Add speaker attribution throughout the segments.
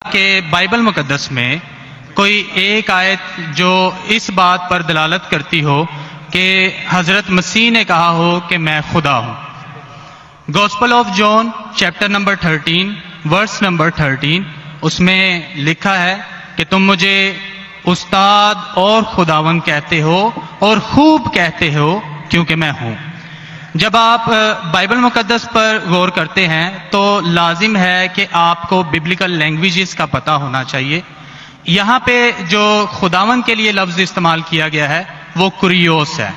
Speaker 1: کہ بائبل مقدس میں کوئی ایک آیت جو اس بات پر دلالت کرتی ہو کہ حضرت مسیح نے کہا ہو کہ میں خدا ہوں. Gospel of John chapter number 13 verse number 13 اس میں لکھا ہے کہ تم مجھے استاد اور خداوند کہتے ہو اور خوب کہتے ہو کیونکہ میں ہوں. جب آپ بائبل مقدس پر غور کرتے ہیں تو لازم ہے کہ آپ کو ببلیکل لینگویجز کا پتہ ہونا چاہیے. یہاں پہ جو خداوند کے لیے لفظ استعمال کیا گیا ہے وہ کوریوس ہے،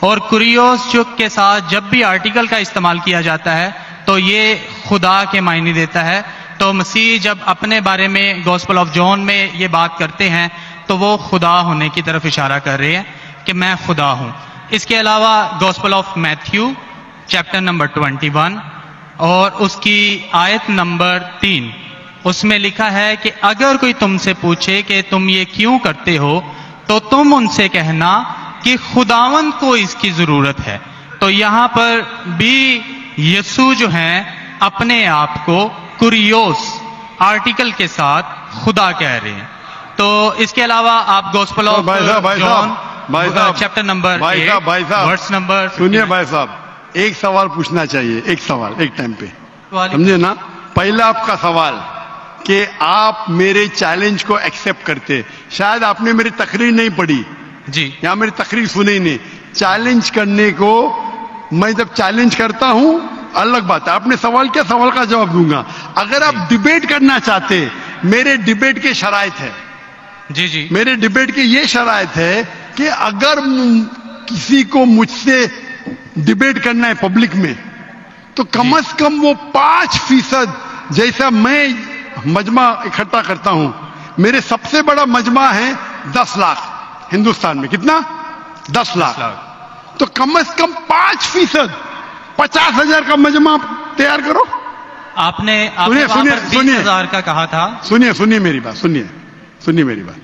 Speaker 1: اور کوریوس جو کے ساتھ جب بھی آرٹیکل کا استعمال کیا جاتا ہے تو یہ خدا کے معنی دیتا ہے. تو مسیح جب اپنے بارے میں گوسپل آف جون میں یہ بات کرتے ہیں تو وہ خدا ہونے کی طرف اشارہ کر رہے ہیں کہ میں خدا ہوں. اس کے علاوہ gospel of Matthew chapter number 21 اور اس کی آیت نمبر 3 اس میں لکھا ہے کہ اگر کوئی تم سے پوچھے کہ تم یہ کیوں کرتے ہو تو تم ان سے کہنا کہ خداوند کو اس کی ضرورت ہے. تو یہاں پر بھی یسوع جو ہیں اپنے آپ کو کوریوس آرٹیکل کے ساتھ خدا کہہ رہے ہیں. تو اس کے علاوہ آپ gospel of John chapter number 8 verse number
Speaker 2: سنیے بھائی صاحب، ایک سوال پوچھنا چاہیے، ایک سوال ایک ٹائم پہ، سمجھے نا. پہلا آپ کا سوال کہ آپ میرے چیلنج کو ایکسپٹ کرتے. شاید آپ نے میری تقریر نہیں پڑھی
Speaker 1: جی،
Speaker 2: یا میری تقریر سنی نہیں. چیلنج کرنے کو میں جب چیلنج کرتا ہوں الگ بات ہے. آپ نے سوال کیا، سوال کا جواب دوں گا. اگر آپ ڈیبیٹ کرنا چاہتے، میرے ڈیبیٹ کے شرائط ہے.
Speaker 1: جی جی،
Speaker 2: میرے ڈیبیٹ کے یہ شرائط ہے کہ اگر کسی کو مجھ سے ڈیبیٹ کرنا ہے پبلک میں تو کم از کم وہ 5% جیسا میں مجمع اکٹھا کرتا ہوں. میرے سب سے بڑا مجمع ہے 10 لاکھ ہندوستان میں. کتنا؟ 10 لاکھ. تو کم از کم 5%، 50,000 کا مجمع تیار کرو.
Speaker 1: آپ نے 20,000 کا کہا تھا.
Speaker 2: سنیے میری بات، سنیے میری بات.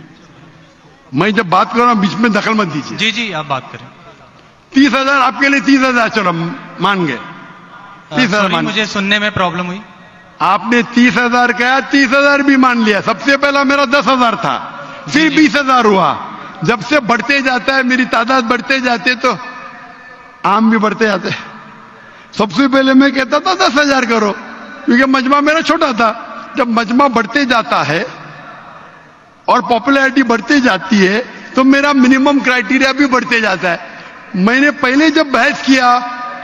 Speaker 2: میں جب بات کر رہا ہوں بیچ میں دخل مت دیجیے.
Speaker 1: جی جی، آپ بات کریں.
Speaker 2: 30,000 آپ کے لیے 30,000 چلو مان گئے. 30,000
Speaker 1: مجھے سننے میں پرابلم ہوئی.
Speaker 2: آپ نے 30,000 کہا، 30,000 بھی مان لیا. سب سے پہلا میرا 10,000 تھا، پھر 20,000 ہوا. جب سے بڑھتے جاتا ہے، میری تعداد بڑھتے جاتے تو عام بھی بڑھتے جاتے. سب سے پہلے میں کہتا تھا 10,000 کرو، کیونکہ مجمع میرا چھوٹا تھا. جب مجمع بڑھتے جاتا ہے اور پاپولیرٹی بڑھتی جاتی ہے تو میرا منیمم کرائٹیریا بھی بڑھتے جاتا ہے. میں نے پہلے جب بحث کیا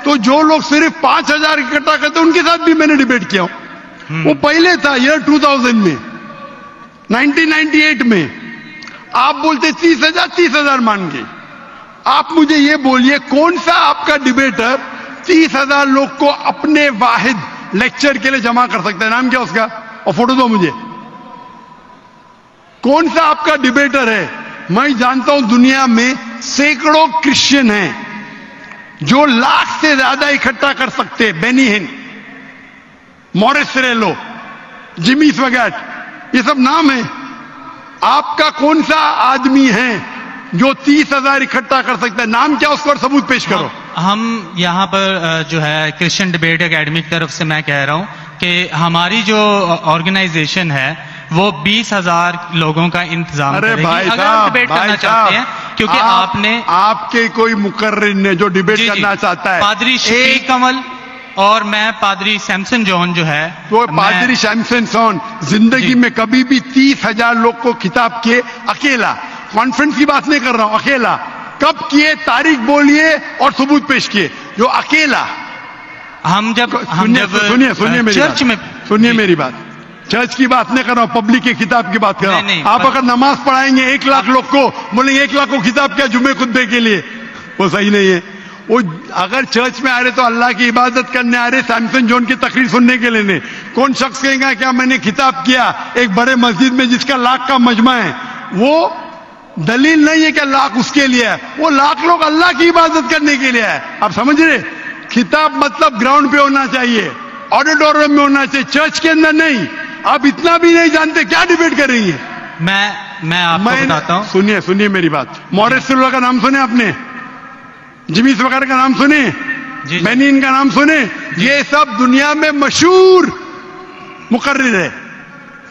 Speaker 2: تو جو لوگ صرف 5,000 اکٹھا کرتے ان کے ساتھ بھی میں نے ڈیبیٹ کیا ہوں. وہ پہلے تھا ایئر 2000 میں، 1998 میں. آپ بولتے 30,000 مان گئے. آپ مجھے یہ بولیے کون سا آپ کا ڈیبیٹر 30,000 لوگ کو اپنے واحد لیکچر کے لیے جمع کر سکتا ہے؟ نام کیا اس کا، اور فوٹو دو مجھے. کون سا آپ کا ڈیبیٹر ہے؟ میں جانتا ہوں دنیا میں سینکڑوں کرسچن ہیں جو لاکھ سے زیادہ اکٹھا کر سکتے. بینی ہن، مورس ریلو، جمی سوگیٹ، یہ سب نام ہیں. آپ کا کون سا آدمی ہے جو 30,000 اکٹھا کر سکتا ہے؟ نام کیا، اس پر ثبوت پیش کرو.
Speaker 1: ہم یہاں پر جو ہے کرسچن ڈیبیٹ اکیڈمی کی طرف سے میں کہہ رہا ہوں کہ ہماری جو آرگنائزیشن ہے وہ 20,000 لوگوں کا انتظام کرے گی اگر ہم ڈیبیٹ کرنا چاہتے ہیں. کیونکہ آپ نے، آپ
Speaker 2: کے کوئی مقرر نے جو ڈیبیٹ کرنا چاہتا ہے،
Speaker 1: پادری شفیق کمل اور میں پادری سیمسن جون جو ہے،
Speaker 2: تو پادری سیمسن جون زندگی میں کبھی بھی 30,000 لوگ کو خطاب کیے اکیلا. کانفرنس کی بات نہیں کر رہا ہوں، اکیلا. کب کیے؟ تاریخ بولیے اور ثبوت پیش کیے. جو اکیلا.
Speaker 1: ہم جب
Speaker 2: چرچ میں، سنیے میری بات، چرچ کی بات نہیں کر رہا ہوں، پبلک کے خطاب کی بات کر رہا ہوں. آپ اگر نماز پڑھائیں گے 1 لاکھ لوگ کو، بولیں گے 1 لاکھ کو خطاب کیا جمعے خطبے کے لیے، وہ صحیح نہیں ہے. وہ اگر چرچ میں آ رہے تو اللہ کی عبادت کرنے آ رہے، سیمسن جون کی تقریر سننے کے لیے نہیں. کون شخص کہے گا کیا میں نے خطاب کیا ایک بڑے مسجد میں جس کا لاکھ کا مجمع ہے؟ وہ دلیل نہیں ہے کہ لاکھ اس کے لیے ہے. وہ لاکھ لوگ اللہ کی عبادت کرنے کے لیے ہے. آپ سمجھ رہے؟ خطاب مطلب گراؤنڈ پہ ہونا چاہیے، آڈیٹوریم میں ہونا چاہیے، چرچ کے اندر نہیں. آپ اتنا بھی نہیں جانتے، کیا ڈیبیٹ کر رہی ہیں؟
Speaker 1: میں آپ کو بتاتا ہوں.
Speaker 2: سنیے میری بات. مورس ریلو کا نام سنے آپ نے؟ جمی سوگیٹ کا نام سنے؟ بینین کا نام سنے؟ یہ سب دنیا میں مشہور مقرر ہے.